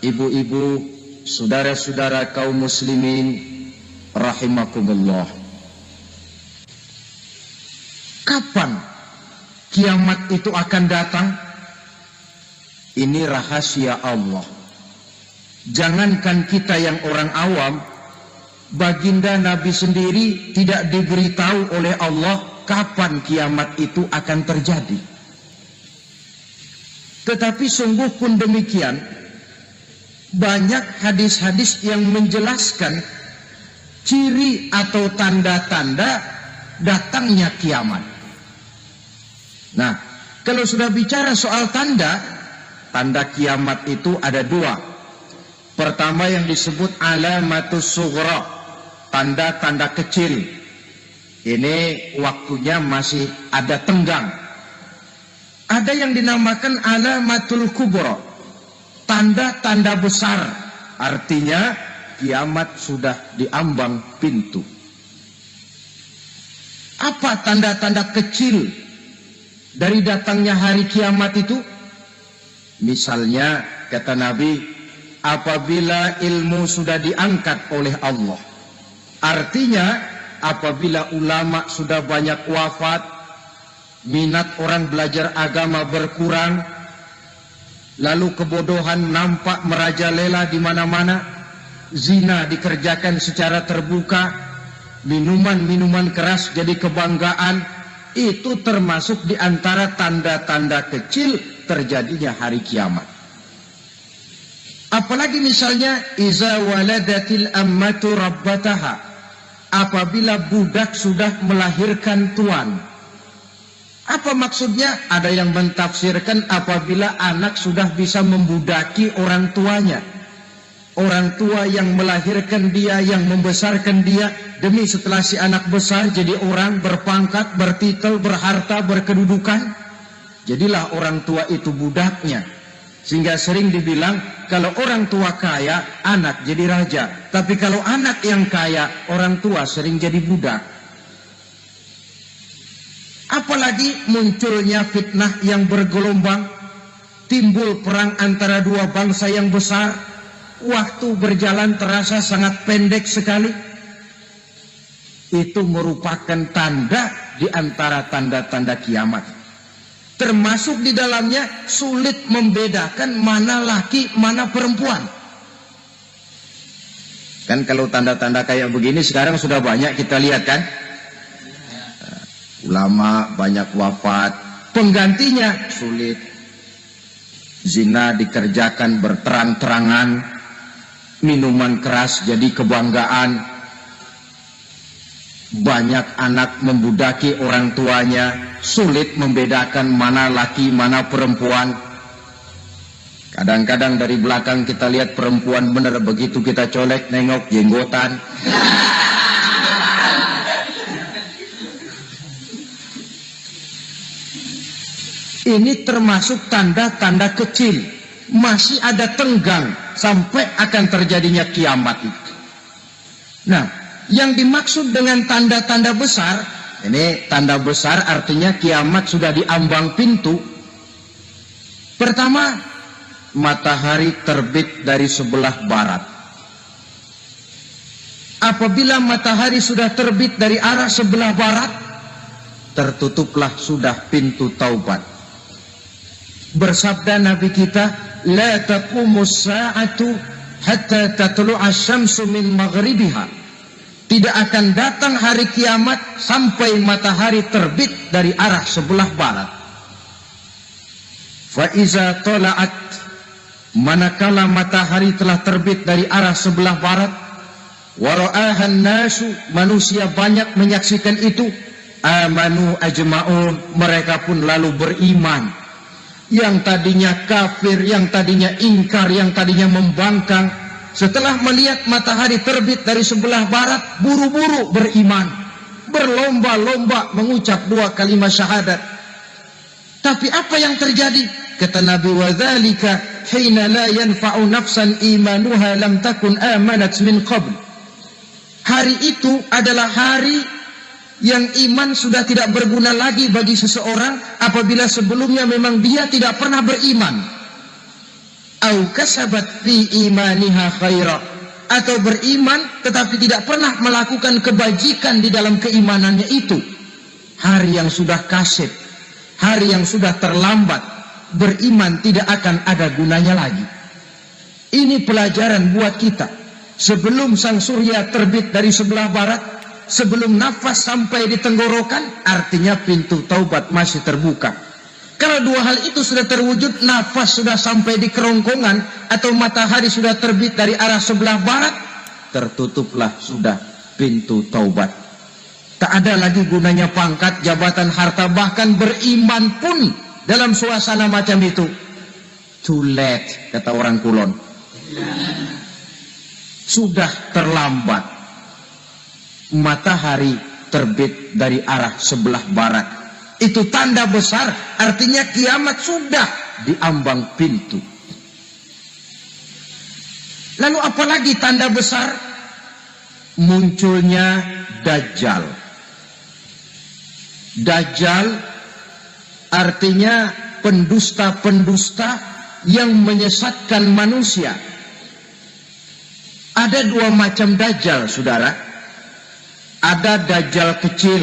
ibu-ibu, saudara-saudara kaum muslimin rahimakumullah. Kapan kiamat itu akan datang? Ini rahasia Allah. Jangankan kita yang orang awam, baginda Nabi sendiri tidak diberitahu oleh Allah kapan kiamat itu akan terjadi. Tetapi sungguh pun demikian, banyak hadis-hadis yang menjelaskan ciri atau tanda-tanda datangnya kiamat. Nah, kalau sudah bicara soal tanda kiamat itu ada dua. Pertama yang disebut alamatus sughra, tanda-tanda kecil. Ini waktunya masih ada tenggang. Ada yang dinamakan alamatul kubra, tanda-tanda besar, artinya kiamat sudah diambang pintu. Apa tanda-tanda kecil dari datangnya hari kiamat itu? Misalnya kata Nabi, apabila ilmu sudah diangkat oleh Allah. Artinya apabila ulama sudah banyak wafat, minat orang belajar agama berkurang, lalu kebodohan nampak merajalela di mana-mana, zina dikerjakan secara terbuka, minuman-minuman keras jadi kebanggaan, itu termasuk di antara tanda-tanda kecil terjadinya hari kiamat. Apalagi misalnya iza waladatil ammatu rabbataha, apabila budak sudah melahirkan tuan. Apa maksudnya? Ada yang mentafsirkan apabila anak sudah bisa membudaki orang tuanya. Orang tua yang melahirkan dia, yang membesarkan dia, demi setelah si anak besar jadi orang berpangkat, bertitel, berharta, berkedudukan, jadilah orang tua itu budaknya. Sehingga sering dibilang kalau orang tua kaya, anak jadi raja. Tapi kalau anak yang kaya, orang tua sering jadi budak. Apalagi munculnya fitnah yang bergelombang, timbul perang antara dua bangsa yang besar, waktu berjalan terasa sangat pendek sekali. Itu merupakan tanda di antara tanda-tanda kiamat. Termasuk di dalamnya sulit membedakan mana laki, mana perempuan. Kan kalau tanda-tanda kayak begini sekarang sudah banyak kita lihat kan. Ulama banyak wafat, penggantinya sulit. Zina dikerjakan berterang-terangan, minuman keras jadi kebanggaan. Banyak anak membudaki orang tuanya, sulit membedakan mana laki, mana perempuan. Kadang-kadang dari belakang kita lihat perempuan benar, begitu kita colek nengok jenggotan. Ini termasuk tanda-tanda kecil, masih ada tenggang sampai akan terjadinya kiamat itu. Nah, yang dimaksud dengan tanda-tanda besar, ini tanda besar artinya kiamat sudah diambang pintu. Pertama, matahari terbit dari sebelah barat. Apabila matahari sudah terbit dari arah sebelah barat, tertutuplah sudah pintu taubat. Bersabda Nabi kita, la taqumus sa'atu hatta tatlu'a syamsu min maghribiha. Tidak akan datang hari kiamat sampai matahari terbit dari arah sebelah barat. Fa iza tala'at, manakala matahari telah terbit dari arah sebelah barat, wa ra'ahan nasu, manusia banyak menyaksikan itu, amanu ajma'un, mereka pun lalu beriman. Yang tadinya kafir, yang tadinya ingkar, yang tadinya membangkang, setelah melihat matahari terbit dari sebelah barat, buru-buru beriman, berlomba-lomba mengucap dua kalimat syahadat. Tapi apa yang terjadi? Kata Nabi, wadzalika hina la yanfa'u nafsan imanuha lam takun amanat min qabl. Hari itu adalah hari yang iman sudah tidak berguna lagi bagi seseorang apabila sebelumnya memang dia tidak pernah beriman. au kasabat fi imaniha khaira, atau beriman tetapi tidak pernah melakukan kebajikan di dalam keimanannya itu. Hari yang sudah kasib, hari yang sudah terlambat, beriman tidak akan ada gunanya lagi. Ini pelajaran buat kita. Sebelum sang surya terbit dari sebelah barat, sebelum nafas sampai di tenggorokan, artinya pintu taubat masih terbuka. Kalau dua hal itu sudah terwujud, nafas sudah sampai di kerongkongan, atau matahari sudah terbit dari arah sebelah barat, tertutuplah sudah pintu taubat. Tak ada lagi gunanya pangkat, jabatan, harta, bahkan beriman pun dalam suasana macam itu. Too late, kata orang Kulon. Sudah terlambat. Matahari terbit dari arah sebelah barat. Itu tanda besar, artinya kiamat sudah di ambang pintu. Lalu apalagi tanda besar? Munculnya Dajjal. Dajjal artinya pendusta-pendusta yang menyesatkan manusia. Ada dua macam Dajjal, saudara. Ada Dajjal kecil.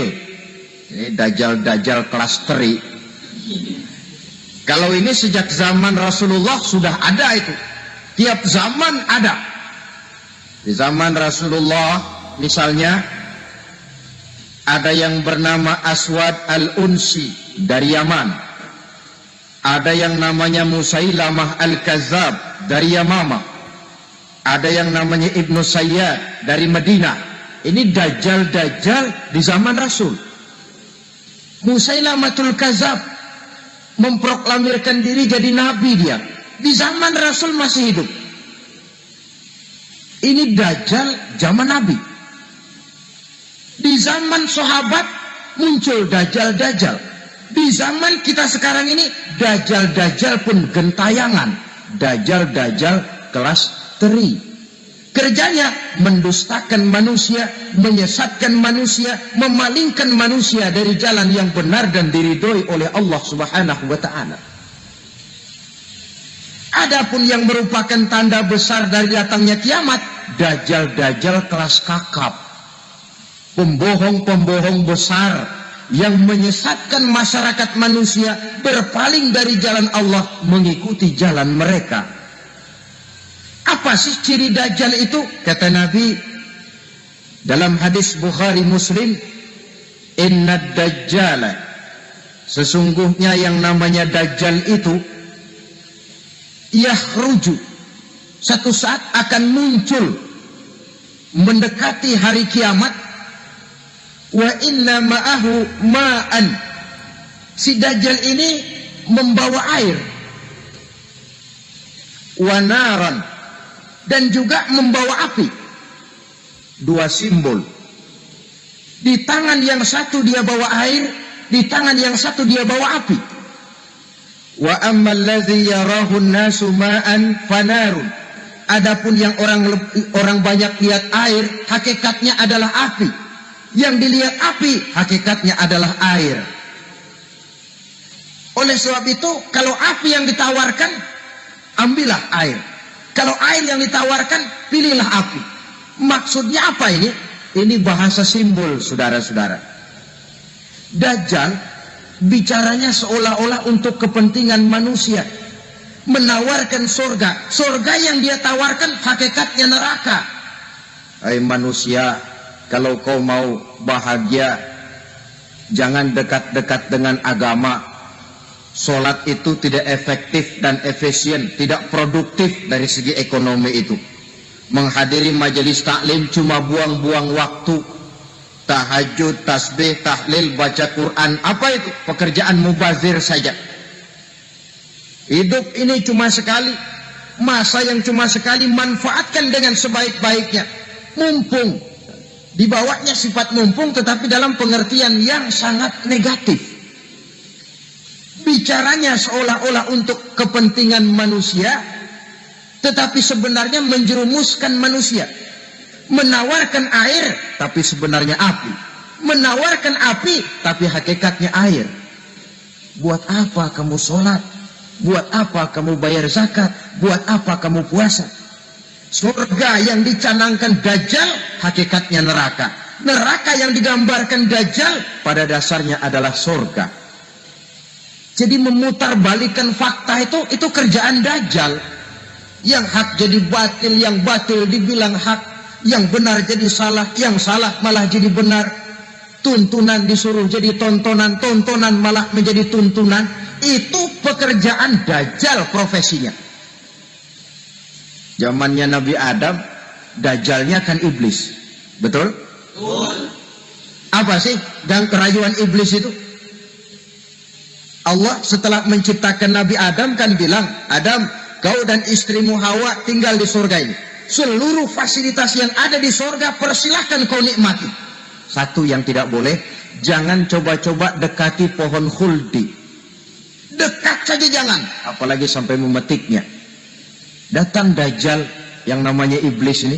Ini Dajjal kelas teri. Kalau ini sejak zaman Rasulullah sudah ada itu. Tiap zaman ada. Di zaman Rasulullah misalnya ada yang bernama Aswad al-Unsi dari Yaman. Ada yang namanya Musailamah al-Kazzab dari Yamamah. Ada yang namanya Ibnu Sayyad dari Madinah. Ini Dajjal di zaman Rasul. Musailamatul Kazzab memproklamirkan diri jadi nabi dia. Di zaman Rasul masih hidup. Ini Dajjal zaman Nabi. Di zaman sahabat muncul Dajjal. Di zaman kita sekarang ini Dajjal pun gentayangan. Dajjal kelas teri. Kerjanya mendustakan manusia, menyesatkan manusia, memalingkan manusia dari jalan yang benar dan diridhoi oleh Allah Subhanahu wa taala. Adapun yang merupakan tanda besar dari datangnya kiamat, Dajjal kelas kakap. Pembohong-pembohong besar yang menyesatkan masyarakat manusia berpaling dari jalan Allah mengikuti jalan mereka. Apa sih ciri Dajjal itu? Kata Nabi dalam hadis Bukhari Muslim, Inna Dajjala, sesungguhnya yang namanya Dajjal itu yakhruju, satu saat akan muncul mendekati hari kiamat. Wa inna ma'ahu ma'an, si Dajjal ini membawa air. Wa naran, dan juga membawa api. Dua simbol. Di tangan yang satu dia bawa air, di tangan yang satu dia bawa api. Wa ammal ladzi yarahu an-nasu ma'an fanarun, adapun yang orang banyak lihat air, hakikatnya adalah api. Yang dilihat api, hakikatnya adalah air. Oleh sebab itu, kalau api yang ditawarkan, ambillah air. Kalau air yang ditawarkan, pilihlah api. Maksudnya apa ini? Ini bahasa simbol, saudara-saudara. Dajjal bicaranya seolah-olah untuk kepentingan manusia. Menawarkan surga. Surga yang dia tawarkan hakikatnya neraka. Hai manusia, kalau kau mau bahagia, jangan dekat-dekat dengan agama. Sholat itu tidak efektif dan efisien, tidak produktif dari segi ekonomi itu. Menghadiri majelis taklim cuma buang-buang waktu. Tahajud, tasbih, tahlil, baca Quran, apa itu? Pekerjaan mubazir saja. Hidup ini cuma sekali, masa yang cuma sekali, manfaatkan dengan sebaik-baiknya. Mumpung, dibawanya sifat mumpung tetapi dalam pengertian yang sangat negatif. Bicaranya seolah-olah untuk kepentingan manusia, tetapi sebenarnya menjerumuskan manusia. Menawarkan air, tapi sebenarnya api. Menawarkan api, tapi hakikatnya air. Buat apa kamu sholat? Buat apa kamu bayar zakat? Buat apa kamu puasa? Surga yang dicanangkan Dajjal hakikatnya neraka. Neraka yang digambarkan Dajjal pada dasarnya adalah surga. Jadi memutarbalikkan fakta itu kerjaan Dajjal. Yang hak jadi batil, yang batil dibilang hak, yang benar jadi salah, yang salah malah jadi benar. Tuntunan disuruh jadi tontonan, tontonan malah menjadi tuntunan. Itu pekerjaan Dajjal profesinya. Zamannya Nabi Adam, Dajjalnya kan iblis. Betul? Betul. Apa sih dan kerayuan iblis itu? Allah setelah menciptakan Nabi Adam kan bilang, Adam, kau dan istrimu Hawa tinggal di surga ini. Seluruh fasilitas yang ada di surga persilahkan kau nikmati. Satu yang tidak boleh, jangan coba-coba dekati pohon khuldi. Dekat saja jangan, apalagi sampai memetiknya. Datang Dajjal yang namanya iblis ini.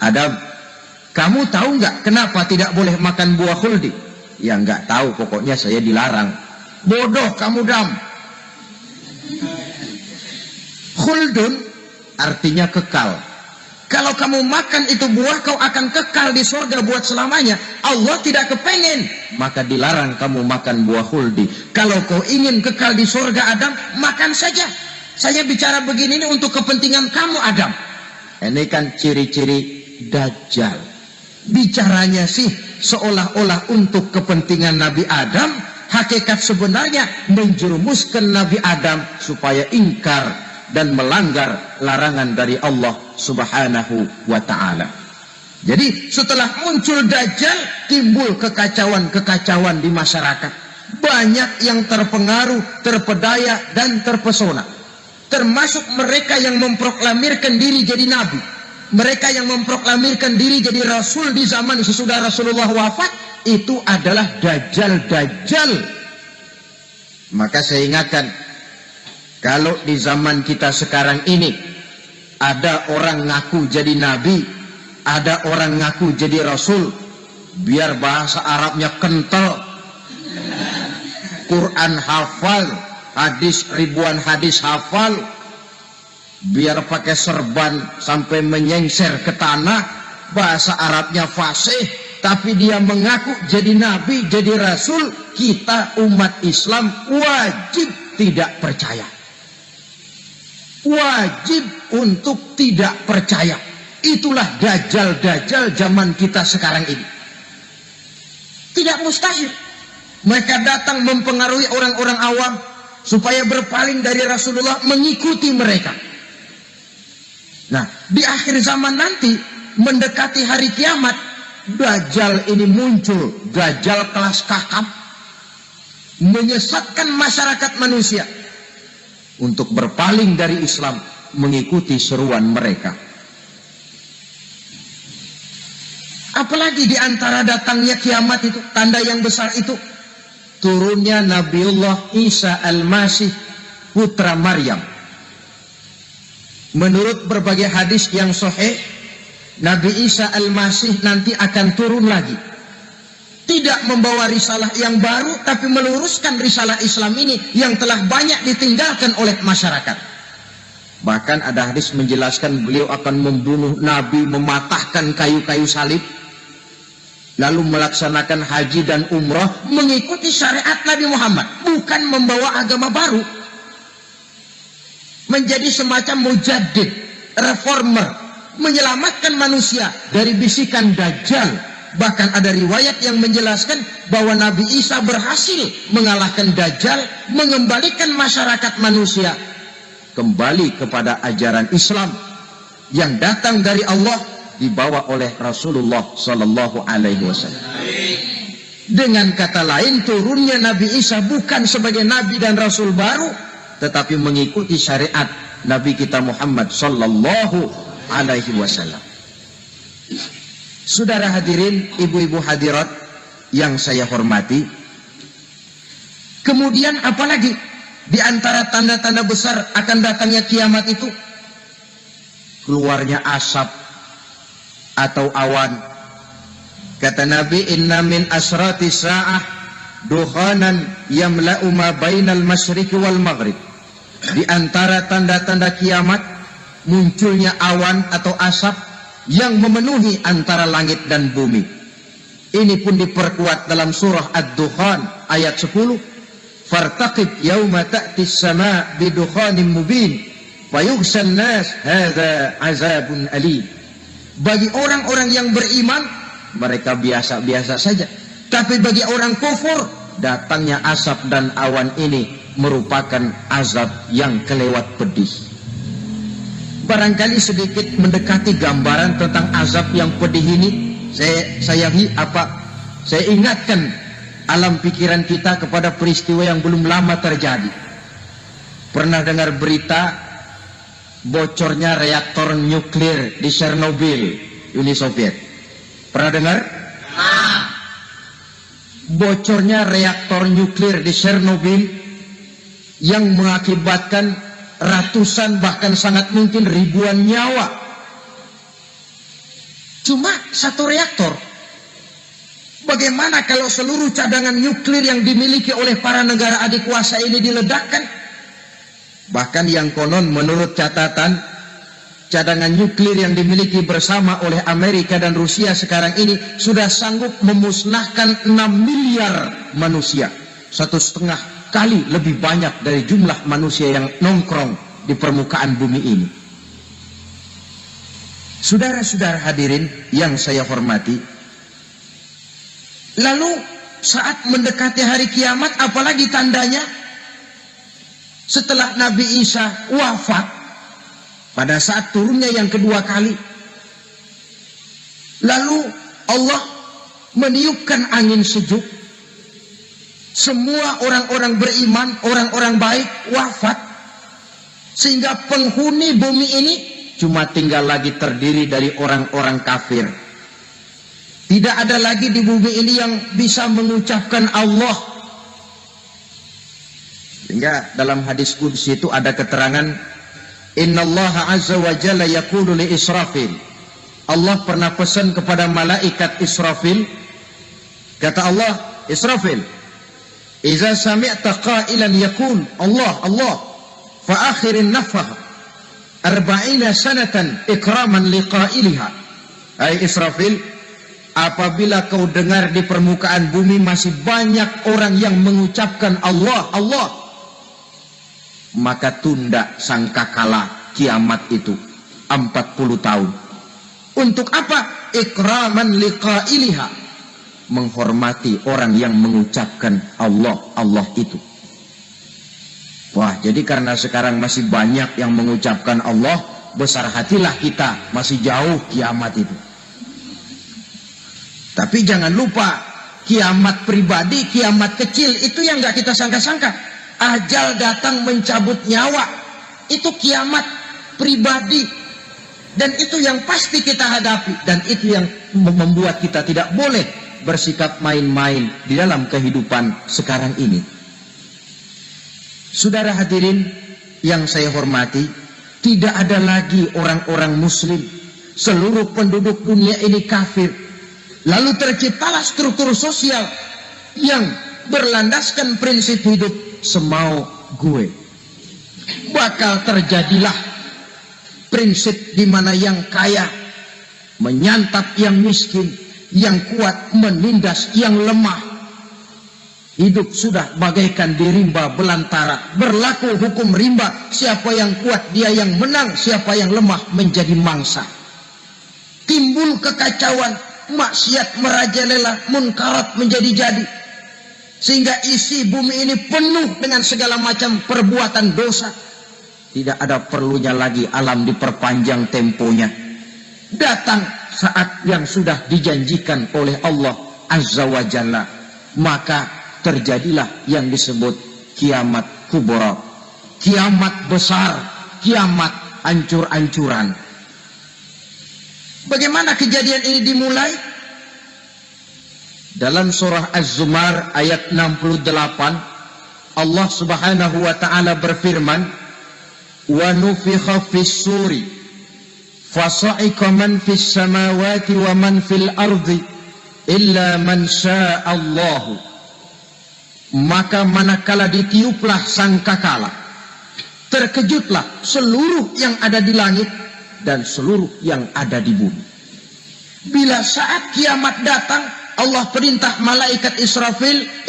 Adam, kamu tahu nggak kenapa tidak boleh makan buah khuldi? Ya nggak tahu, pokoknya saya dilarang. Bodoh kamu, Dam. Khuldun artinya kekal. Kalau kamu makan itu buah, kau akan kekal di surga buat selamanya. Allah tidak kepengen, maka dilarang kamu makan buah khuldi. Kalau kau ingin kekal di surga, Adam, makan saja. Saya bicara begini ini untuk kepentingan kamu, Adam. Ini kan ciri-ciri Dajjal. Bicaranya sih seolah-olah untuk kepentingan Nabi Adam. Hakikat sebenarnya menjerumuskan Nabi Adam supaya ingkar dan melanggar larangan dari Allah Subhanahu wa ta'ala. Jadi setelah muncul Dajjal, timbul kekacauan-kekacauan di masyarakat. Banyak yang terpengaruh, terpedaya dan terpesona. Termasuk mereka yang memproklamirkan diri jadi nabi, mereka yang memproklamirkan diri jadi rasul di zaman sesudah Rasulullah wafat, itu adalah Dajjal-Dajjal. Maka saya ingatkan, kalau di zaman kita sekarang ini ada orang ngaku jadi nabi, ada orang ngaku jadi rasul, biar bahasa Arabnya kental, Quran hafal, hadis ribuan hadis hafal, biar pakai serban sampai menyengser ke tanah, bahasa Arabnya fasih, tapi dia mengaku jadi nabi, jadi rasul, kita umat Islam wajib tidak percaya. Wajib untuk tidak percaya. Itulah Dajjal-Dajjal zaman kita sekarang ini. Tidak mustahil mereka datang mempengaruhi orang-orang awam supaya berpaling dari Rasulullah, mengikuti mereka. Nah, di akhir zaman nanti, mendekati hari kiamat, Dajjal ini muncul. Dajjal kelas kakap, menyesatkan masyarakat manusia untuk berpaling dari Islam, mengikuti seruan mereka. Apalagi di antara datangnya kiamat itu, tanda yang besar itu, turunnya Nabiullah Isa Al-Masih, putra Maryam. Menurut berbagai hadis yang sahih, Nabi Isa Al-Masih nanti akan turun lagi. Tidak membawa risalah yang baru, tapi meluruskan risalah Islam ini yang telah banyak ditinggalkan oleh masyarakat. Bahkan ada hadis menjelaskan beliau akan membunuh Nabi, mematahkan kayu-kayu salib, lalu melaksanakan haji dan umrah mengikuti syariat Nabi Muhammad, bukan membawa agama baru. Menjadi semacam mujaddid, reformer, menyelamatkan manusia dari bisikan Dajjal. Bahkan ada riwayat yang menjelaskan bahwa Nabi Isa berhasil mengalahkan Dajjal, mengembalikan masyarakat manusia kembali kepada ajaran Islam yang datang dari Allah, dibawa oleh Rasulullah Sallallahu Alaihi Wasallam. Dengan kata lain, turunnya Nabi Isa bukan sebagai Nabi dan Rasul baru, tetapi mengikuti syariat Nabi kita Muhammad Sallallahu Alaihi Wasallam. Saudara hadirin, ibu-ibu hadirat yang saya hormati, kemudian apalagi di antara tanda-tanda besar akan datangnya kiamat itu? Keluarnya asap atau awan. Kata Nabi, inna min asrati sa'ah dukhanan yamla'u ma bainal masyriqi wal maghrib. Di antara tanda-tanda kiamat munculnya awan atau asap yang memenuhi antara langit dan bumi. Ini pun diperkuat dalam surah Ad-Dukhan ayat 10. Fartaqib yauma ta'ti as-sama' bidukhanin mubin fayughshan nas hadza 'azabun alim. Bagi orang-orang yang beriman mereka biasa-biasa saja. Tapi bagi orang kufur datangnya asap dan awan ini merupakan azab yang kelewat pedih. Barangkali sedikit mendekati gambaran tentang azab yang pedih ini. Saya ingatkan alam pikiran kita kepada peristiwa yang belum lama terjadi. Pernah dengar berita bocornya reaktor nuklir di Chernobyl, Uni Soviet? Pernah dengar? Bocornya reaktor nuklir di Chernobyl yang mengakibatkan ratusan bahkan sangat mungkin ribuan nyawa. Cuma satu reaktor. Bagaimana kalau seluruh cadangan nuklir yang dimiliki oleh para negara adik kuasa ini diledakkan? Bahkan yang konon menurut catatan, cadangan nuklir yang dimiliki bersama oleh Amerika dan Rusia sekarang ini sudah sanggup memusnahkan 6 miliar manusia. 1,5 kali lebih banyak dari jumlah manusia yang nongkrong di permukaan bumi ini. Saudara-saudara hadirin yang saya hormati, lalu saat mendekati hari kiamat, apalagi tandanya? Setelah Nabi Isa wafat, pada saat turunnya yang kedua kali, lalu Allah meniupkan angin sejuk. Semua orang-orang beriman, orang-orang baik wafat, sehingga penghuni bumi ini cuma tinggal lagi terdiri dari orang-orang kafir. Tidak ada lagi di bumi ini yang bisa mengucapkan Allah. Sehingga dalam hadis qudsi itu ada keterangan, Innallaha azza wa jalla yaqulu li Israfil. Allah pernah pesan kepada malaikat Israfil. Kata Allah, Israfil, Iza sami'ta qailan yaqul Allah Allah fa akhirin nafah 40 sanatan ikraman liqailiha. Hai Israfil, apabila kau dengar di permukaan bumi masih banyak orang yang mengucapkan Allah Allah, maka tunda sangkakala kiamat itu 40 tahun. Untuk apa? Ikraman liqailiha, menghormati orang yang mengucapkan Allah Allah itu. Wah, jadi karena sekarang masih banyak yang mengucapkan Allah, besar hatilah kita, masih jauh kiamat itu. Tapi jangan lupa, kiamat pribadi, kiamat kecil itu yang gak kita sangka-sangka. Ajal datang mencabut nyawa, itu kiamat pribadi, dan itu yang pasti kita hadapi, dan itu yang membuat kita tidak boleh bersikap main-main di dalam kehidupan sekarang ini. Saudara hadirin yang saya hormati, tidak ada lagi orang-orang muslim. Seluruh penduduk dunia ini kafir. Lalu terciptalah struktur sosial yang berlandaskan prinsip hidup semau gue. Bakal terjadilah prinsip di mana yang kaya menyantap yang miskin, yang kuat menindas yang lemah. Hidup sudah bagaikan di rimba belantara. Berlaku hukum rimba, siapa yang kuat dia yang menang, siapa yang lemah menjadi mangsa. Timbul kekacauan, maksiat merajalela, munkarat menjadi-jadi, sehingga isi bumi ini penuh dengan segala macam perbuatan dosa. Tidak ada perlunya lagi alam diperpanjang temponya. Datang saat yang sudah dijanjikan oleh Allah Azza wa Jalla, maka terjadilah yang disebut kiamat kubra, kiamat besar, kiamat ancur-ancuran. Bagaimana kejadian ini dimulai? Dalam surah Az-Zumar ayat 68, Allah Subhanahu wa taala berfirman, "Wa nufikha fis-suri fasa'iqa man fis samawati wa man fil ardi illa man syaa Allah." Maka manakala ditiuplah sangkakala, terkejutlah seluruh yang ada di langit dan seluruh yang ada di bumi. Bila saat kiamat datang, Allah perintah malaikat Israfil,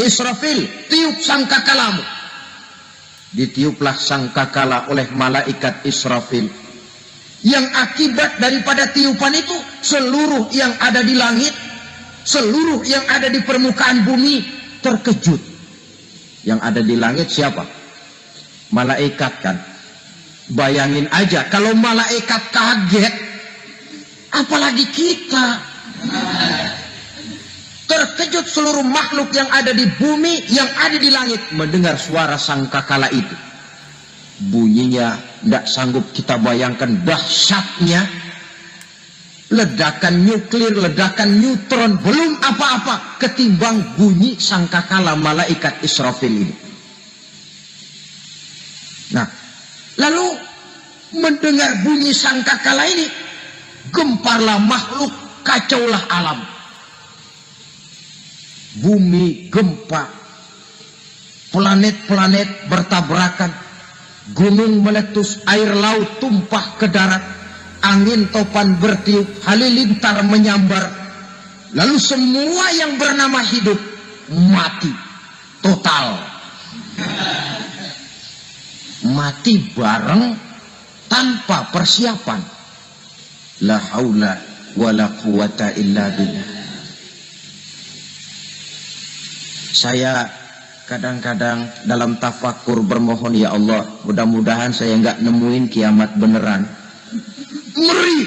tiup sangkakalamu. Ditiuplah sangkakala oleh malaikat Israfil. Yang akibat daripada tiupan itu, seluruh yang ada di langit, seluruh yang ada di permukaan bumi terkejut. Yang ada di langit siapa? Malaikat kan. Bayangin aja kalau malaikat kaget, apalagi kita. Terkejut seluruh makhluk yang ada di bumi, yang ada di langit mendengar suara sangkakala itu. Bunyinya tidak sanggup kita bayangkan dahsyatnya. Ledakan nuklir, ledakan neutron, belum apa-apa ketimbang bunyi sangkakala malaikat Israfil ini. Nah, lalu mendengar bunyi sangkakala ini, gemparlah makhluk, kacaulah alam. Bumi gempa, planet-planet bertabrakan, gunung meletus, air laut tumpah ke darat, angin topan bertiup, halilintar menyambar. Lalu semua yang bernama hidup mati total. Mati bareng tanpa persiapan. La haula wala quwata illa billah. Saya kadang-kadang dalam tafakur bermohon, ya Allah, mudah-mudahan saya nggak nemuin kiamat beneran. Ngeri,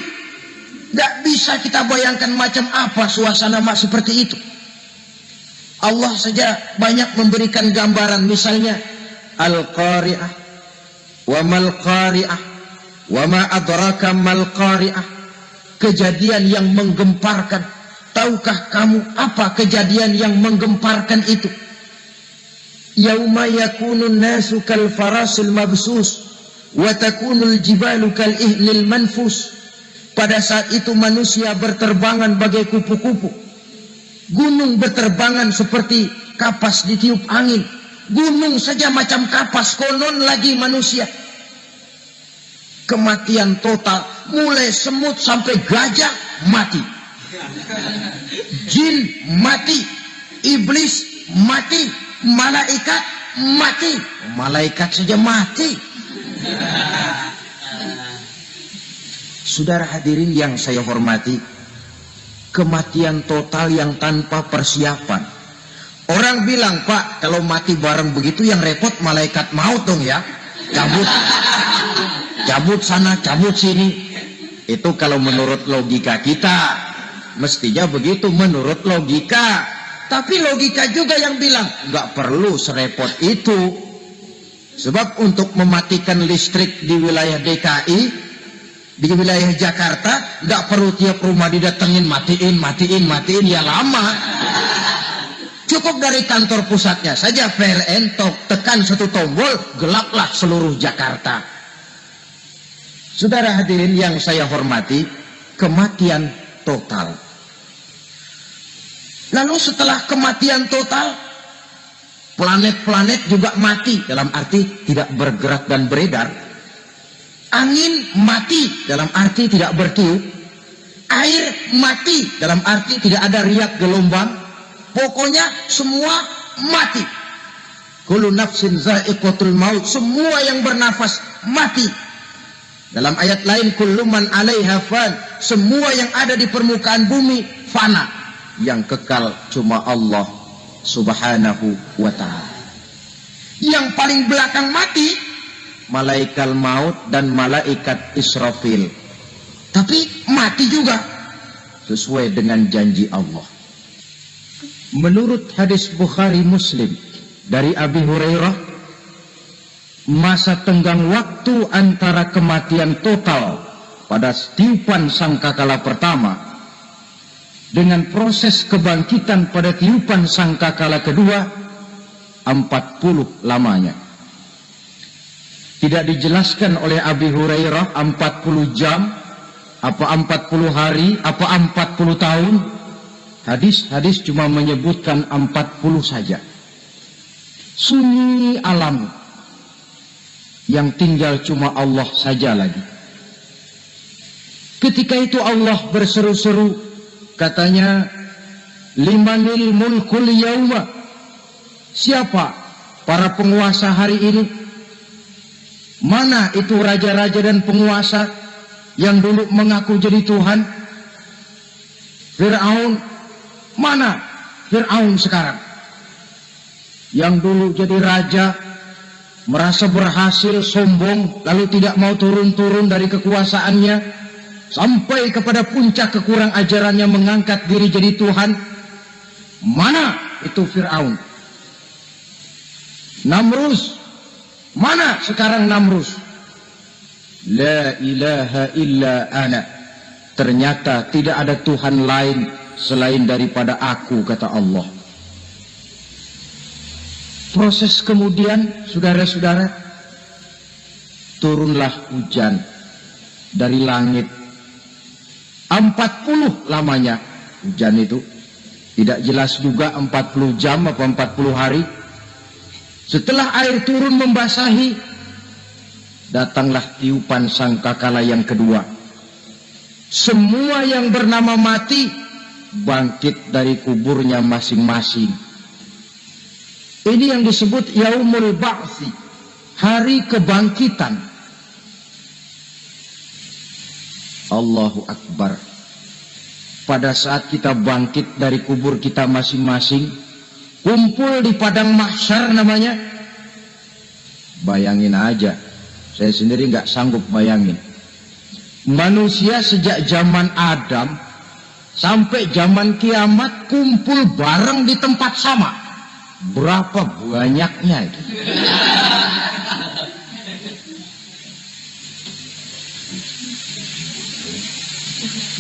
nggak bisa kita bayangkan macam apa suasana seperti itu. Allah saja banyak memberikan gambaran, misalnya Al-Qari'ah, wa mal Qari'ah, wa ma adraka mal Qari'ah. Kejadian yang menggemparkan. Tahukah kamu apa kejadian yang menggemparkan itu? Yauma yakunun nasu kal farasil mabsus wa takunul jibalu kal ihnil manfus. Pada saat itu manusia berterbangan bagai kupu-kupu. Gunung berterbangan seperti kapas ditiup angin. Gunung saja macam kapas, konon lagi manusia. Kematian total, mulai semut sampai gajah mati. Jin mati, iblis mati, malaikat mati. Malaikat saja mati. Saudara hadirin yang saya hormati, kematian total yang tanpa persiapan. Orang bilang, Pak, kalau mati bareng begitu yang repot malaikat maut dong ya. Cabut sana, cabut sini. Itu kalau menurut logika kita. Mestinya begitu menurut logika. Tapi logika juga yang bilang nggak perlu serepot itu. Sebab untuk mematikan listrik di wilayah DKI, di wilayah Jakarta, nggak perlu tiap rumah didatengin matiin ya lama. Cukup dari kantor pusatnya saja PLN tekan satu tombol, gelaplah seluruh Jakarta. Saudara hadirin yang saya hormati, kematian total. Lalu setelah kematian total, planet-planet juga mati, dalam arti tidak bergerak dan beredar. Angin mati, dalam arti tidak bertiup. Air mati, dalam arti tidak ada riak gelombang. Pokoknya semua mati. Kullu nafsin za'iqatul maut, semua yang bernafas mati. Dalam ayat lain, kullu man 'alaiha fan, semua yang ada di permukaan bumi fana. Yang kekal cuma Allah subhanahu wa ta'ala. Yang paling belakang mati malaikat maut dan malaikat Israfil. Tapi mati juga sesuai dengan janji Allah. Menurut hadis Bukhari Muslim dari Abi Hurairah, masa tenggang waktu antara kematian total pada tiupan sangkakala pertama dengan proses kebangkitan pada tiupan sangkakala kedua 40 lamanya. Tidak dijelaskan oleh Abi Hurairah 40 jam, apa 40 hari, apa 40 tahun. Hadis-hadis cuma menyebutkan 40 saja. Sunyi alam. yang tinggal cuma Allah saja lagi. Ketika itu Allah berseru-seru, katanya, limanil mulkul yauma, siapa para penguasa hari ini? Mana itu raja-raja dan penguasa yang dulu mengaku jadi Tuhan? Fir'aun, mana Fir'aun sekarang? Yang dulu jadi raja, merasa berhasil, sombong, lalu tidak mau turun-turun dari kekuasaannya, sampai kepada puncak kekurang ajarannya mengangkat diri jadi Tuhan. Mana itu Fir'aun? Namrus, mana sekarang Namrus? La ilaha illa ana, ternyata tidak ada Tuhan lain selain daripada aku, kata Allah. Proses kemudian, saudara-saudara, turunlah hujan dari langit. 40 lamanya hujan itu, tidak jelas juga 40 jam atau 40 hari. Setelah air turun membasahi, datanglah tiupan sangkakala yang kedua. Semua yang bernama mati bangkit dari kuburnya masing-masing. Ini yang disebut Yaumul Ba'thi, hari kebangkitan. Allahu Akbar. Pada saat kita bangkit dari kubur kita masing-masing, kumpul di padang mahsyar namanya. Bayangin aja, saya sendiri nggak sanggup bayangin. Manusia sejak zaman Adam sampai zaman kiamat kumpul bareng di tempat sama. Berapa banyaknya itu?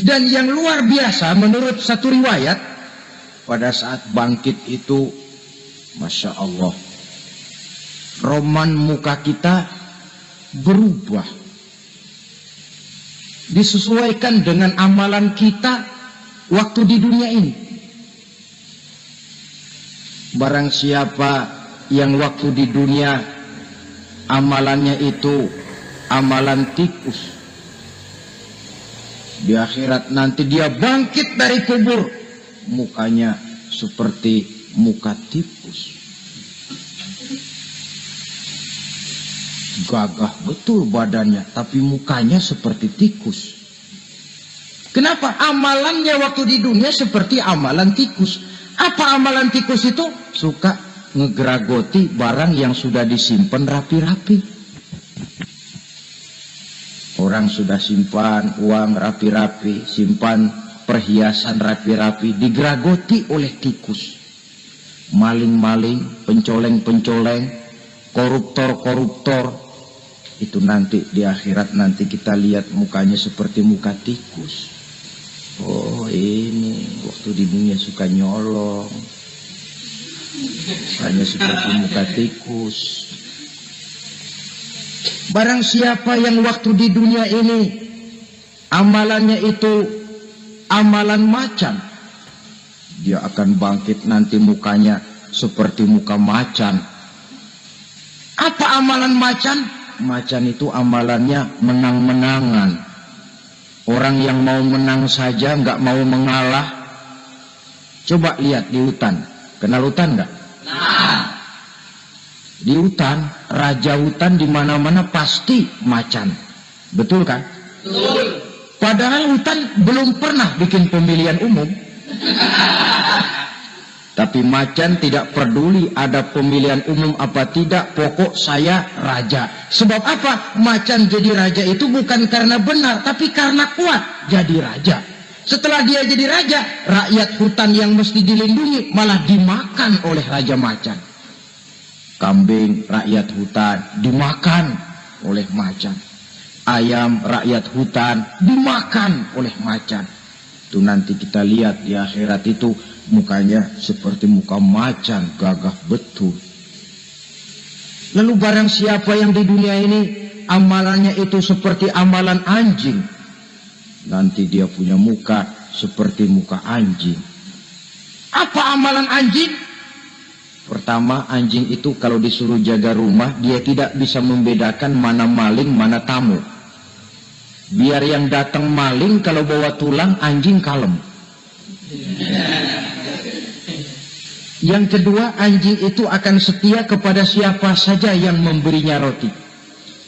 Dan yang luar biasa menurut satu riwayat, pada saat bangkit itu, Masya Allah, roman muka kita berubah, disesuaikan dengan amalan kita waktu di dunia ini. Barang siapa yang waktu di dunia amalannya itu amalan tikus, di akhirat nanti dia bangkit dari kubur, mukanya seperti muka tikus. Gagah betul badannya, tapi mukanya seperti tikus. Kenapa? Amalannya waktu di dunia seperti amalan tikus. Apa amalan tikus itu? Suka ngegeragoti barang yang sudah disimpan rapi-rapi. Orang sudah simpan uang rapi-rapi, simpan perhiasan rapi-rapi, digeragoti oleh tikus. Maling-maling, pencoleng-pencoleng, koruptor-koruptor. Itu nanti di akhirat nanti kita lihat mukanya seperti muka tikus. Oh, ini waktu di dunia suka nyolong, hanya seperti muka tikus. Barang siapa yang waktu di dunia ini amalannya itu amalan macan, dia akan bangkit nanti mukanya seperti muka macan. Apa amalan macan? Macan itu amalannya menang-menangan. Orang yang mau menang saja, nggak mau mengalah. Coba lihat di hutan. Kenal hutan nggak? Nah. Di hutan, raja hutan di mana-mana pasti macan. Betul kan? Betul. Padahal hutan belum pernah bikin pemilihan umum. Tapi macan tidak peduli ada pemilihan umum apa tidak, pokok saya raja. Sebab apa? Macan jadi raja itu bukan karena benar, tapi karena kuat jadi raja. Setelah dia jadi raja, rakyat hutan yang mesti dilindungi malah dimakan oleh raja macan. Kambing rakyat hutan dimakan oleh macan. Ayam rakyat hutan dimakan oleh macan. Itu nanti kita lihat di akhirat itu mukanya seperti muka macan, gagah betul. Lalu barang siapa yang di dunia ini amalannya itu seperti amalan anjing, nanti dia punya muka seperti muka anjing. Apa amalan anjing? Pertama, anjing itu kalau disuruh jaga rumah, dia tidak bisa membedakan mana maling, mana tamu. Biar yang datang maling, kalau bawa tulang, anjing kalem. Yang kedua, anjing itu akan setia kepada siapa saja yang memberinya roti.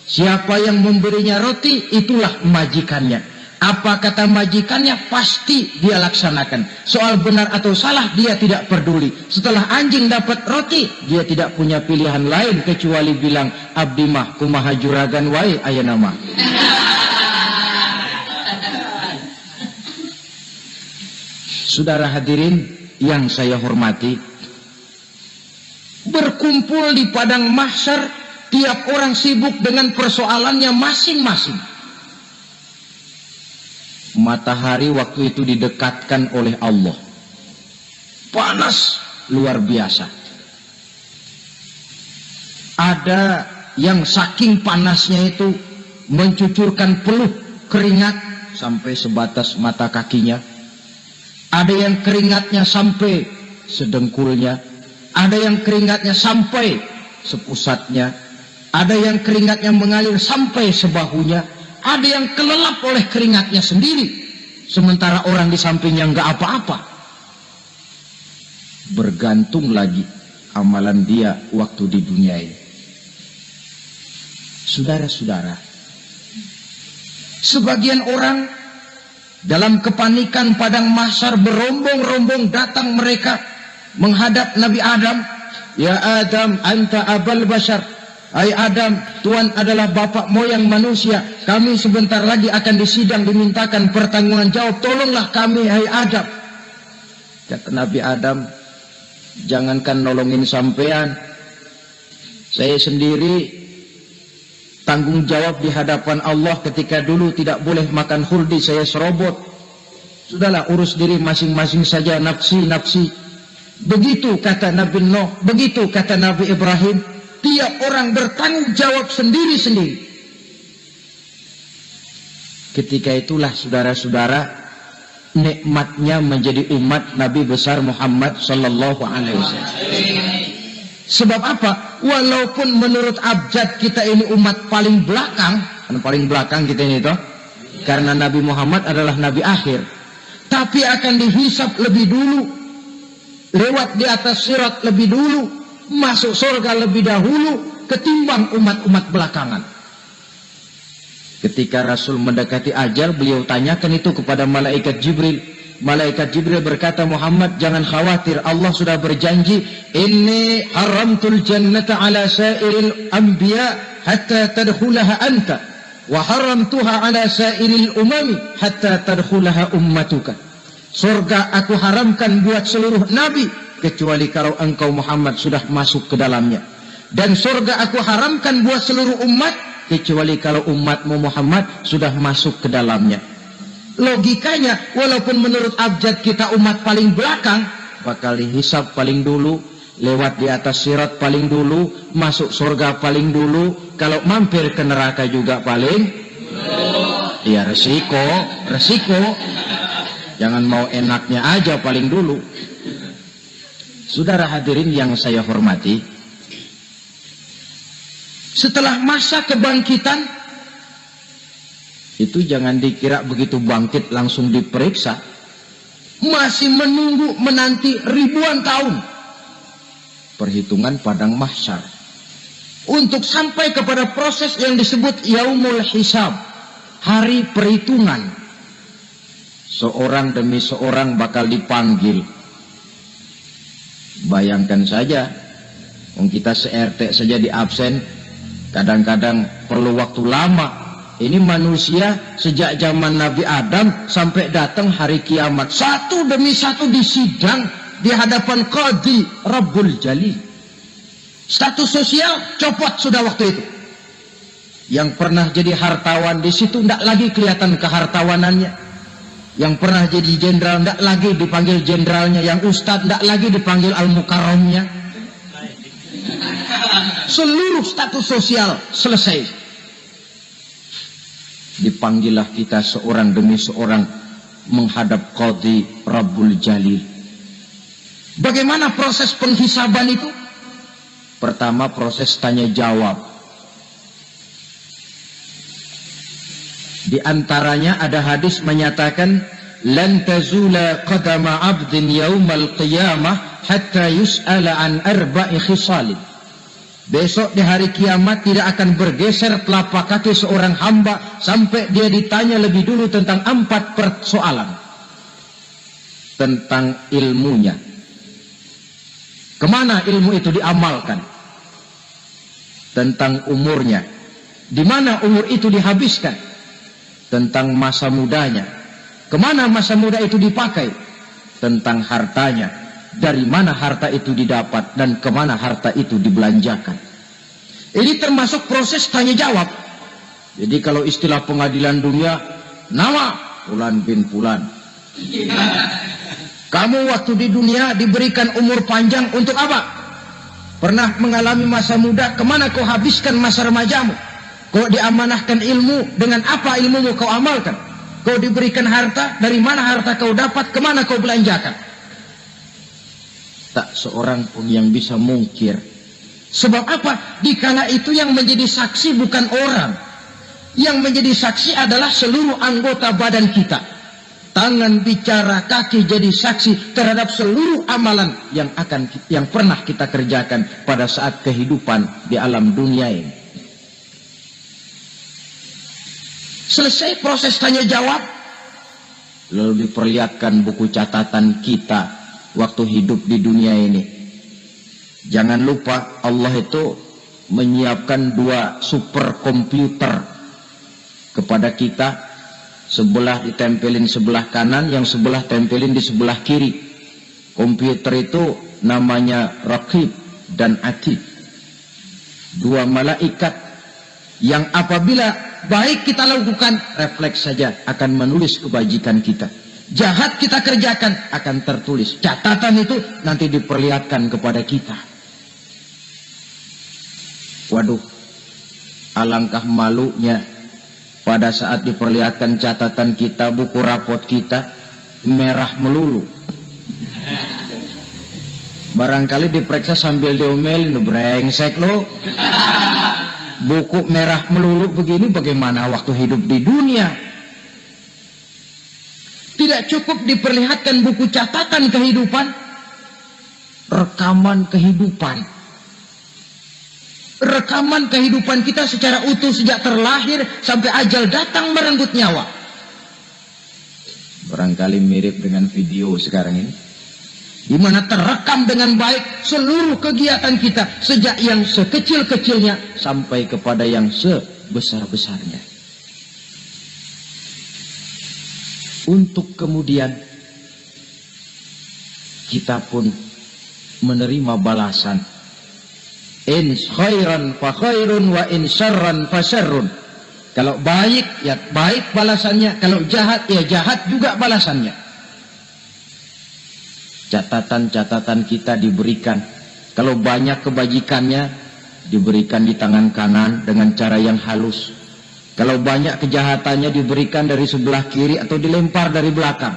Siapa yang memberinya roti, itulah majikannya. Apa kata majikannya, pasti dia laksanakan. Soal benar atau salah, dia tidak peduli. Setelah anjing dapat roti, dia tidak punya pilihan lain kecuali bilang, abdi mah kumaha juragan wae ayeuna mah. Saudara hadirin yang saya hormati, berkumpul di padang mahsyar, tiap orang sibuk dengan persoalannya masing-masing. Matahari waktu itu didekatkan oleh Allah. Panas luar biasa. Ada yang saking panasnya itu mencucurkan peluh keringat sampai sebatas mata kakinya. Ada yang keringatnya sampai sedengkulnya. Ada yang keringatnya sampai sepusatnya. Ada yang keringatnya mengalir sampai sebahunya. Ada yang kelelap oleh keringatnya sendiri, sementara orang di sampingnya nggak apa-apa. Bergantung lagi amalan dia waktu di dunia ini. Saudara-saudara, sebagian orang dalam kepanikan padang mahsyar berombong-rombong datang mereka menghadap Nabi Adam. Ya Adam, anta abal bashar. Hai Adam, Tuhan adalah bapak moyang manusia. Kami sebentar lagi akan disidang, dimintakan pertanggungan jawab. Tolonglah kami, hai Adam. Kata Nabi Adam, jangankan nolongin sampean, saya sendiri tanggung jawab di hadapan Allah ketika dulu tidak boleh makan khuldi, saya serobot. Sudahlah, urus diri masing-masing saja, nafsi. Begitu kata Nabi Nuh, begitu kata Nabi Ibrahim. Tiap orang bertanggung jawab sendiri-sendiri. Ketika itulah saudara-saudara, nikmatnya menjadi umat Nabi besar Muhammad sallallahu alaihi wasallam. Sebab apa? Walaupun menurut abjad kita ini umat paling belakang, paling belakang kita ini toh, karena Nabi Muhammad adalah nabi akhir, tapi akan dihisap lebih dulu, lewat di atas sirat lebih dulu, masuk surga lebih dahulu ketimbang umat-umat belakangan. Ketika Rasul mendekati ajal, beliau tanyakan itu kepada malaikat Jibril. Malaikat Jibril berkata, Muhammad jangan khawatir, Allah sudah berjanji, inni haramtul jannata ala sairil anbiya hatta tadkhulaha anta wa haramtuha ala sairil umami hatta tadkhulaha ummatuka. Surga aku haramkan buat seluruh nabi kecuali kalau engkau Muhammad sudah masuk ke dalamnya. Dan surga aku haramkan buat seluruh umat kecuali kalau umatmu Muhammad sudah masuk ke dalamnya. Logikanya, walaupun menurut abjad kita umat paling belakang, bakal dihisab paling dulu, lewat di atas sirat paling dulu, masuk surga paling dulu, kalau mampir ke neraka juga paling ya resiko. Jangan mau enaknya aja paling dulu. Saudara hadirin yang saya hormati, setelah masa kebangkitan itu jangan dikira begitu bangkit langsung diperiksa, masih menunggu menanti ribuan tahun perhitungan padang mahsyar untuk sampai kepada proses yang disebut yaumul hisab, hari perhitungan. Seorang demi seorang bakal dipanggil. Bayangkan saja, kita se-RT saja di absen, kadang-kadang perlu waktu lama. Ini manusia sejak zaman Nabi Adam sampai datang hari kiamat, satu demi satu disidang di hadapan Qadhi Rabbul Jalil. Status sosial copot sudah waktu itu. Yang pernah jadi hartawan di situ tidak lagi kelihatan kehartawanannya. Yang pernah jadi jenderal tidak lagi dipanggil jenderalnya, yang ustadz tidak lagi dipanggil al-mukarramnya. Seluruh status sosial selesai. Dipanggillah kita seorang demi seorang menghadap Qadhi Rabbul Jalil. Bagaimana proses penghisaban itu? Pertama, proses tanya jawab. Di antaranya ada hadis menyatakan, lan tazula qadama 'abdin yaumal qiyamah hatta yus'ala an arba'i khisalin. Besok di hari kiamat tidak akan bergeser telapak kaki seorang hamba sampai dia ditanya lebih dulu tentang 4 persoalan. Tentang ilmunya. Kemana ilmu itu diamalkan? Tentang umurnya. Di mana umur itu dihabiskan? Tentang masa mudanya. Kemana masa muda itu dipakai? Tentang hartanya. Dari mana harta itu didapat dan kemana harta itu dibelanjakan. Ini termasuk proses tanya jawab. Jadi kalau istilah pengadilan dunia, nama Fulan bin Fulan. Kamu waktu di dunia diberikan umur panjang untuk apa? Pernah mengalami masa muda, kemana kau habiskan masa remajamu? Kau diamanahkan ilmu, dengan apa ilmumu kau amalkan? Kau diberikan harta, dari mana harta kau dapat, kemana kau belanjakan? Tak seorang pun yang bisa mungkir. Sebab apa? Dikala itu yang menjadi saksi bukan orang. Yang menjadi saksi adalah seluruh anggota badan kita. Tangan bicara, kaki jadi saksi terhadap seluruh amalan yang pernah kita kerjakan pada saat kehidupan di alam dunia ini. Selesai proses tanya jawab, lalu diperlihatkan buku catatan kita waktu hidup di dunia ini. Jangan lupa Allah itu menyiapkan 2 superkomputer kepada kita. Sebelah ditempelin sebelah kanan, yang sebelah tempelin di sebelah kiri. Komputer itu namanya Raqib dan Atid. 2 malaikat yang apabila baik kita lakukan, refleks saja akan menulis kebajikan kita. Jahat kita kerjakan akan tertulis. Catatan itu nanti diperlihatkan kepada kita. Waduh, alangkah malunya pada saat diperlihatkan catatan kita, buku rapot kita merah melulu. Barangkali diperiksa sambil diomelin, brengsek lo. Buku merah melulu begini bagaimana waktu hidup di dunia? Tidak cukup diperlihatkan buku catatan kehidupan, rekaman kehidupan. Rekaman kehidupan kita secara utuh sejak terlahir sampai ajal datang merenggut nyawa. Barangkali mirip dengan video sekarang ini, di mana terekam dengan baik seluruh kegiatan kita sejak yang sekecil-kecilnya sampai kepada yang sebesar-besarnya. Untuk kemudian kita pun menerima balasan. In khairan fa khairun wa in syarran fa syarrun. Kalau baik ya baik balasannya, kalau jahat ya jahat juga balasannya. Catatan-catatan kita diberikan. Kalau banyak kebajikannya diberikan di tangan kanan dengan cara yang halus. Kalau banyak kejahatannya diberikan dari sebelah kiri atau dilempar dari belakang.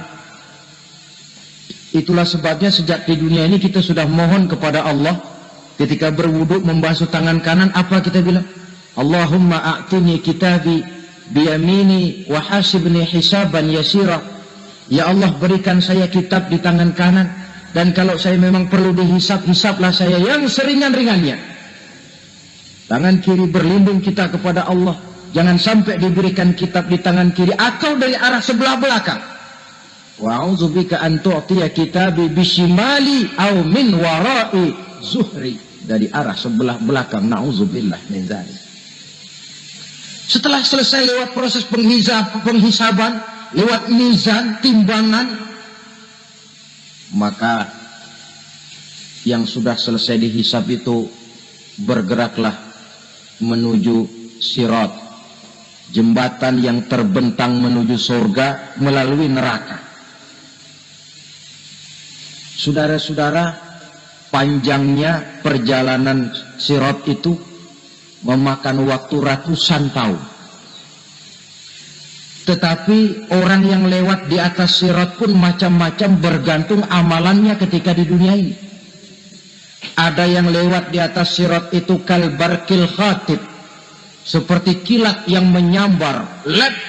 Itulah sebabnya sejak di dunia ini kita sudah mohon kepada Allah. Ketika berwudu membasuh tangan kanan, apa kita bilang? Allahumma a'tini kitabi biyamini wa hasibni hisaban yasira. Ya Allah, berikan saya kitab di tangan kanan, dan kalau saya memang perlu dihisab, hisablah saya yang seringan-ringannya. Tangan kiri berlindung kita kepada Allah. Jangan sampai diberikan kitab di tangan kiri atau dari arah sebelah belakang. Wa a'udzubika an tu'tiya kitabi bishimali aw min wara'i zuhri, dari arah sebelah belakang. Na'udzubillah min dzalik. Setelah selesai lewat proses penghisaban, lewat mizan, timbangan, maka yang sudah selesai dihisab itu bergeraklah menuju sirat, jembatan yang terbentang menuju surga melalui neraka. Saudara-saudara, panjangnya perjalanan sirat itu memakan waktu ratusan tahun. Tetapi orang yang lewat di atas sirat pun macam-macam bergantung amalannya ketika di dunia ini. Ada yang lewat di atas sirat itu kalbarkil khatib, seperti kilat yang menyambar,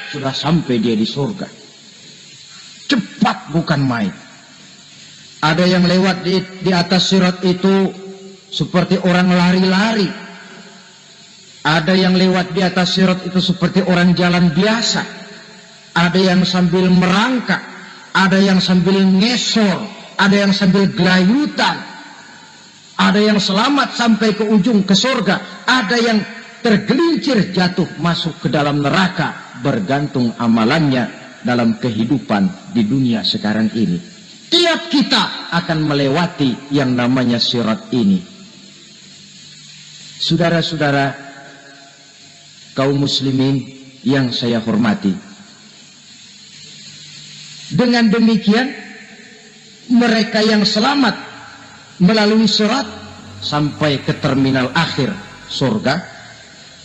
sudah sampai dia di surga. Cepat bukan main. Ada yang lewat di atas sirat itu seperti orang lari-lari. Ada yang lewat di atas sirat itu seperti orang jalan biasa. Ada yang sambil merangkak, ada yang sambil ngesor, ada yang sambil gelayutan. Ada yang selamat sampai ke ujung ke surga, ada yang tergelincir jatuh masuk ke dalam neraka, bergantung amalannya dalam kehidupan di dunia sekarang ini. Tiap kita akan melewati yang namanya sirat ini. Saudara-saudara kaum muslimin yang saya hormati, dengan demikian mereka yang selamat melalui sirat sampai ke terminal akhir surga,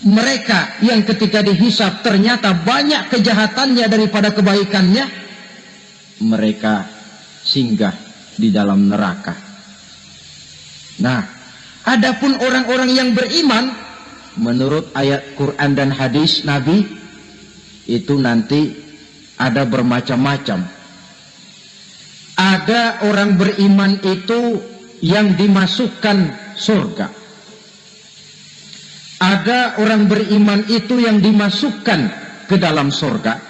mereka yang ketika dihisab ternyata banyak kejahatannya daripada kebaikannya, mereka singgah di dalam neraka. Nah, adapun orang-orang yang beriman menurut ayat Quran dan hadis Nabi itu nanti ada bermacam-macam. Ada orang beriman itu yang dimasukkan surga. Ada orang beriman itu yang dimasukkan ke dalam surga.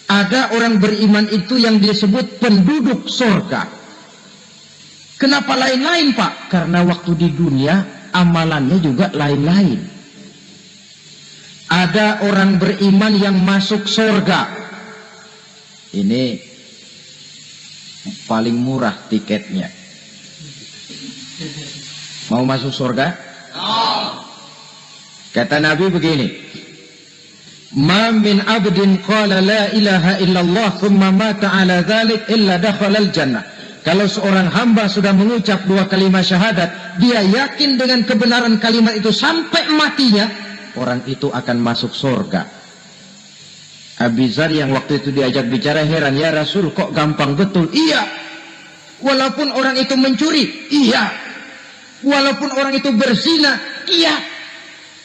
Ada orang beriman itu yang disebut penduduk surga. Kenapa lain-lain, Pak? Karena waktu di dunia amalannya juga lain-lain. Ada orang beriman yang masuk surga. Ini paling murah tiketnya. Mau masuk surga? Kata Nabi begini, ma min abdin qala la ilaha illallah thumma mata ala dhalik illa dakhala al-jannah. Kalau seorang hamba sudah mengucap dua kalimat syahadat, dia yakin dengan kebenaran kalimat itu sampai matinya, orang itu akan masuk surga. Abi Dzar yang waktu itu diajak bicara heran, ya Rasul kok gampang betul? Iya. Walaupun orang itu mencuri, iya. Walaupun orang itu berzina, iya.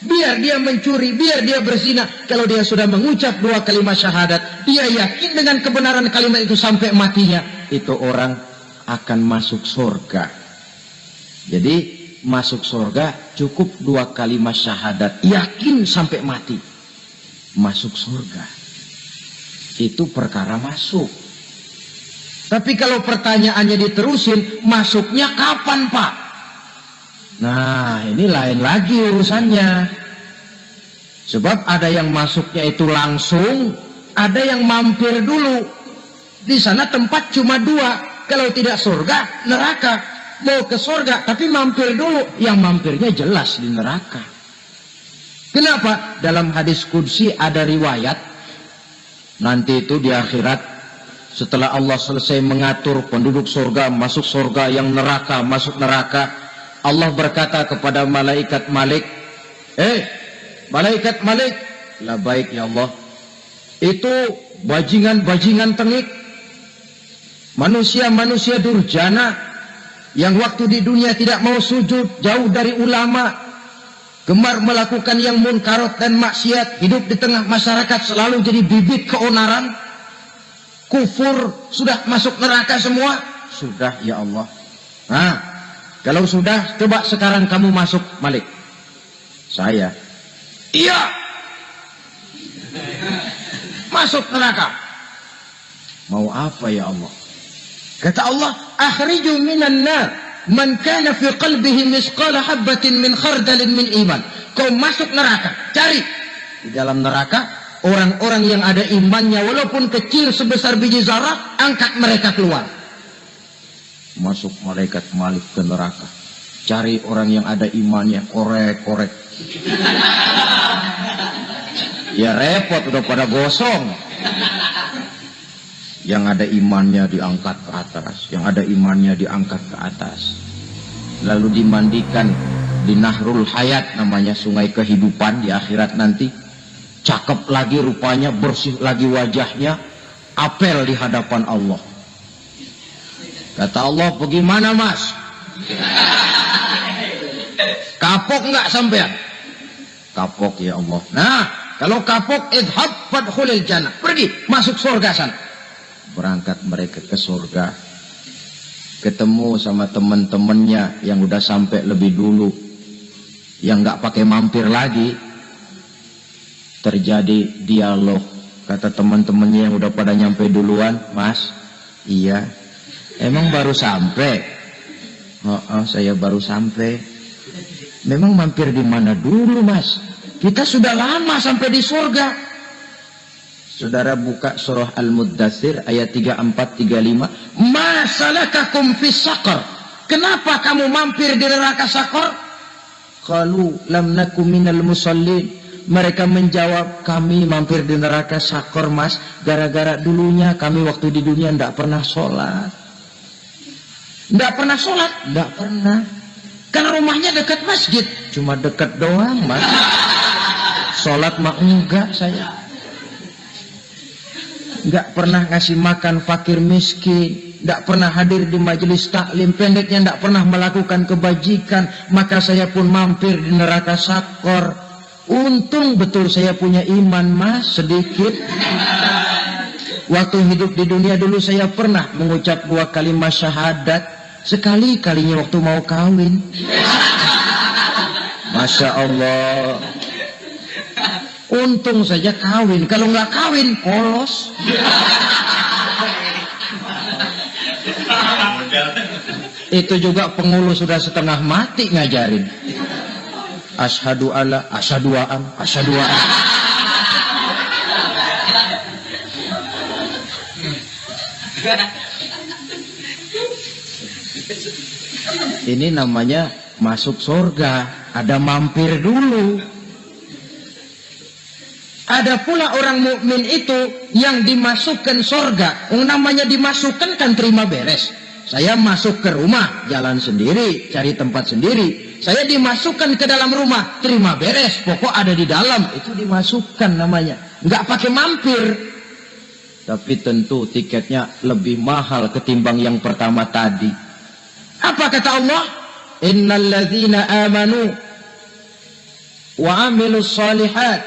Biar dia mencuri, biar dia berzina, kalau dia sudah mengucap dua kalimat syahadat, dia yakin dengan kebenaran kalimat itu sampai matinya, itu orang akan masuk surga. Jadi masuk surga cukup dua kalimat syahadat, yakin sampai mati, masuk surga. Itu perkara masuk. Tapi kalau pertanyaannya diterusin, masuknya kapan, Pak? Nah, ini lain lagi urusannya. Sebab ada yang masuknya itu langsung, ada yang mampir dulu. Di sana tempat cuma dua. Kalau tidak surga, neraka. Mau ke surga, tapi mampir dulu. Yang mampirnya jelas di neraka. Kenapa? Dalam hadis qudsi ada riwayat. Nanti itu di akhirat, setelah Allah selesai mengatur penduduk surga, masuk surga, yang neraka, masuk neraka, Allah berkata kepada malaikat Malik, malaikat Malik, lah baik ya Allah, itu bajingan-bajingan tengik, manusia-manusia durjana, yang waktu di dunia tidak mau sujud, jauh dari ulama, gemar melakukan yang munkarat dan maksiat, hidup di tengah masyarakat selalu jadi bibit keonaran, kufur, sudah masuk neraka semua. Sudah ya Allah. Nah, kalau sudah, coba sekarang kamu masuk, Malik. Saya. Iya. Masuk neraka. Mau apa ya Allah? Kata Allah, akhriju minan nar man kana fi qalbihi misqala habatin min khardalin min iman. Kau masuk neraka, cari di dalam neraka orang-orang yang ada imannya walaupun kecil sebesar biji zarah, angkat mereka keluar. Masuk malaikat Malik ke neraka, cari orang yang ada imannya, korek-korek. Ya repot, udah pada gosong. Yang ada imannya diangkat ke atas, yang ada imannya diangkat ke atas, lalu dimandikan di Nahrul Hayat, namanya sungai kehidupan di akhirat nanti. Cakep lagi rupanya, bersih lagi wajahnya, apel di hadapan Allah. Kata Allah, bagaimana mas? Kapok nggak sampean? Kapok ya Allah. Nah, kalau kapok, idhab fadkhulil jannah. Pergi, masuk surga sana. Berangkat mereka ke surga. Ketemu sama teman-temannya yang udah sampai lebih dulu. Yang nggak pakai mampir lagi. Terjadi dialog. Kata teman-temannya yang udah pada nyampe duluan, Mas, iya. Emang baru sampai? Oh, saya baru sampai. Memang mampir di mana dulu, Mas? Kita sudah lama sampai di surga. Saudara buka surah Al-Muddatsir ayat 34-35. Masalakakum fis saqar? Kenapa kamu mampir di neraka Saqar? Qalu lam nakum minal musallin. Mereka menjawab, kami mampir di neraka Saqar, Mas, gara-gara dulunya kami waktu di dunia tidak pernah sholat. Tidak pernah sholat? Tidak pernah. Karena rumahnya dekat masjid. Cuma dekat doang, Mas. Sholat mah enggak saya. Enggak pernah ngasih makan fakir miskin. Tidak pernah hadir di majelis taklim. Pendeknya tidak pernah melakukan kebajikan. Maka saya pun mampir di neraka Saqar. Untung betul saya punya iman, Mas, sedikit. Waktu hidup di dunia dulu saya pernah mengucap 2 kalimat syahadat. Sekali-kalinya waktu mau kawin. Masya Allah. Untung saja kawin. Kalau nggak kawin, polos. Itu juga pengulu sudah setengah mati ngajarin. Asyhadu alla, asyhadu an, asyhadu an. Ini namanya masuk surga. Ada mampir dulu. Ada pula orang mukmin itu yang dimasukkan surga. Yang namanya dimasukkan kan terima beres. Saya masuk ke rumah, jalan sendiri, cari tempat sendiri. Saya dimasukkan ke dalam rumah, terima beres. Pokok ada di dalam, itu dimasukkan namanya. Nggak pakai mampir. Tapi tentu tiketnya lebih mahal ketimbang yang pertama tadi. Apa kata Allah? Innal ladzina amanu wa amilus shalihat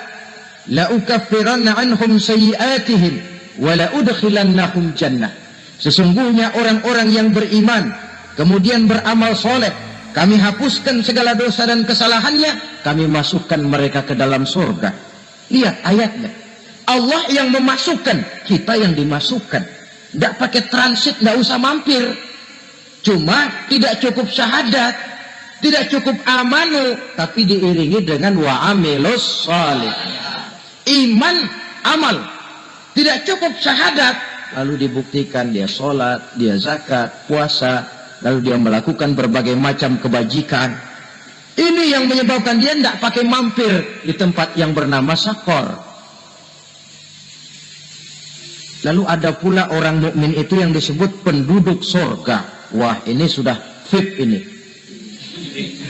la ukaffiranna anhum sayyi'atihim wa la udkhilannahum jannah. Sesungguhnya orang-orang yang beriman kemudian beramal soleh, kami hapuskan segala dosa dan kesalahannya, kami masukkan mereka ke dalam surga. Lihat ayatnya. Allah yang memasukkan, kita yang dimasukkan. Tidak pakai transit, tidak usah mampir. Cuma tidak cukup syahadat, tidak cukup amanu, tapi diiringi dengan wa'amilus sholih. Iman, amal. Tidak cukup syahadat, lalu dibuktikan dia sholat, dia zakat, puasa, lalu dia melakukan berbagai macam kebajikan. Ini yang menyebabkan dia tidak pakai mampir di tempat yang bernama Saqar. Lalu ada pula orang mukmin itu yang disebut penduduk surga. Wah, ini sudah VIP ini.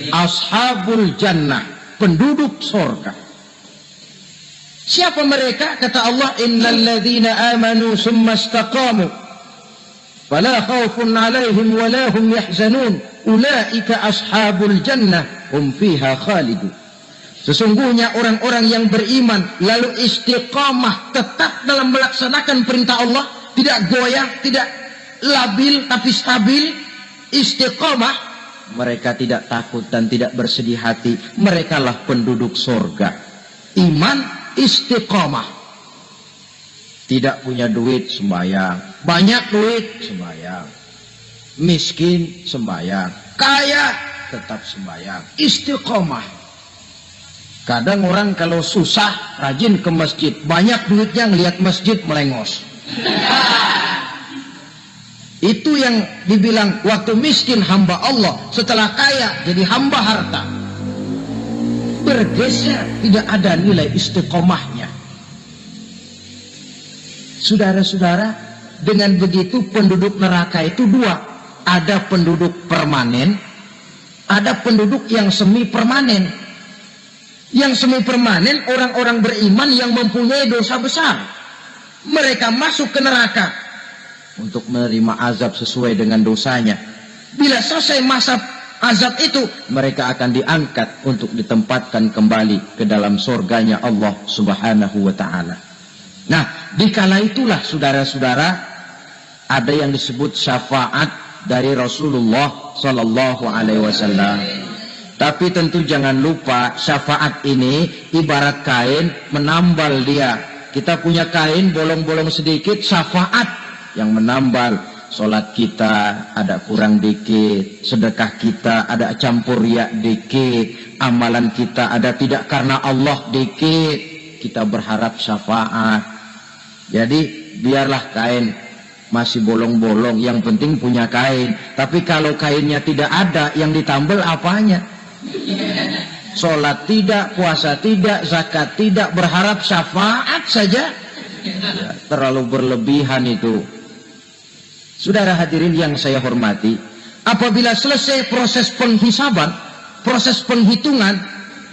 Ashabul jannah, penduduk surga. Siapa mereka? Kata Allah, innal ladzina amanu summa istaqamu fala khaufun 'alaihim wa la hum yahzanun ulaika ashabul jannah hum fiha khalidun. Sesungguhnya orang-orang yang beriman lalu istiqamah, tetap dalam melaksanakan perintah Allah, tidak goyah, tidak labil tapi stabil, istiqamah, mereka tidak takut dan tidak bersedih hati. Merekalah penduduk surga. Iman, istiqamah. Tidak punya duit, sembahyang. Banyak duit, sembahyang. Miskin, sembahyang. Kaya, tetap sembahyang. Istiqamah. Kadang orang kalau susah rajin ke masjid, banyak duitnya ngelihat masjid melengos. Itu yang dibilang waktu miskin hamba Allah, setelah kaya jadi hamba harta. Bergeser, tidak ada nilai istiqomahnya. Saudara-saudara, dengan begitu penduduk neraka itu dua. Ada penduduk permanen, ada penduduk yang semi permanen. Yang semi permanen orang-orang beriman yang mempunyai dosa besar. Mereka masuk ke neraka untuk menerima azab sesuai dengan dosanya. Bila selesai masa azab itu, mereka akan diangkat untuk ditempatkan kembali ke dalam surganya Allah Subhanahu wa ta'ala. Nah, dikala itulah saudara-saudara, ada yang disebut syafaat dari Rasulullah Sallallahu Alaihi Wasallam. Tapi tentu jangan lupa, syafaat ini ibarat kain menambal dia. Kita punya kain bolong-bolong sedikit, syafaat yang menambal. Sholat kita ada kurang dikit, sedekah kita ada campur riak dikit, amalan kita ada tidak karena Allah dikit, kita berharap syafaat. Jadi biarlah kain masih bolong-bolong, yang penting punya kain. Tapi kalau kainnya tidak ada, yang ditambal apanya? Sholat tidak, puasa tidak, zakat tidak, berharap syafaat saja, ya, terlalu berlebihan itu. Saudara hadirin yang saya hormati, apabila selesai proses penghisaban, proses penghitungan,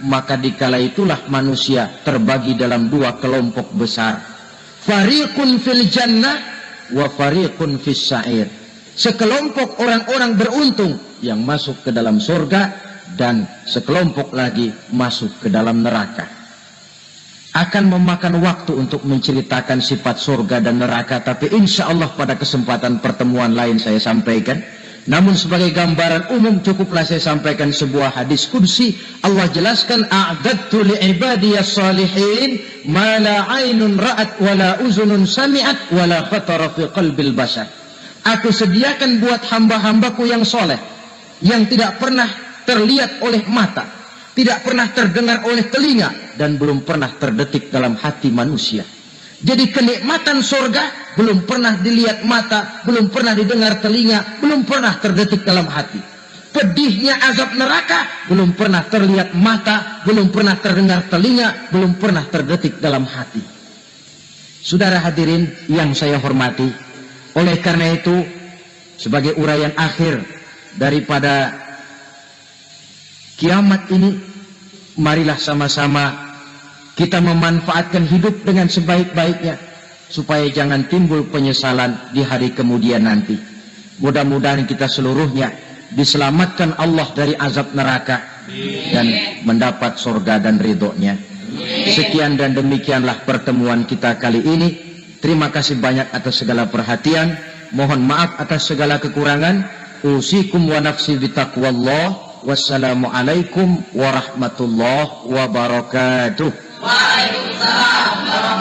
maka dikala itulah manusia terbagi dalam dua kelompok besar. Fariqun fil jannah wa fariqun fis sa'ir. Sekelompok orang-orang beruntung yang masuk ke dalam surga, dan sekelompok lagi masuk ke dalam neraka. Akan memakan waktu untuk menceritakan sifat surga dan neraka, tapi insya Allah pada kesempatan pertemuan lain saya sampaikan. Namun sebagai gambaran umum cukuplah saya sampaikan sebuah hadis qudsi. Allah jelaskan, a'dadtu li'ibadiyas salihin ma la aynun ra'at wa la uzunun sami'at wa la khatara fi qalbil bashar. Aku sediakan buat hamba-hambaku yang soleh, yang tidak pernah terlihat oleh mata, tidak pernah terdengar oleh telinga, dan belum pernah terdetik dalam hati manusia. Jadi kenikmatan surga belum pernah dilihat mata, belum pernah didengar telinga, belum pernah terdetik dalam hati. Pedihnya azab neraka belum pernah terlihat mata, belum pernah terdengar telinga, belum pernah terdetik dalam hati. Saudara hadirin yang saya hormati, oleh karena itu sebagai uraian akhir daripada kiamat ini, marilah sama-sama kita memanfaatkan hidup dengan sebaik-baiknya, supaya jangan timbul penyesalan di hari kemudian nanti. Mudah-mudahan kita seluruhnya diselamatkan Allah dari azab neraka dan mendapat surga dan ridhonya. Sekian dan demikianlah pertemuan kita kali ini. Terima kasih banyak atas segala perhatian. Mohon maaf atas segala kekurangan. Usikum wa nafsi bitaqwallah. Wassalamualaikum warahmatullahi wabarakatuh. Waalaikumsalam.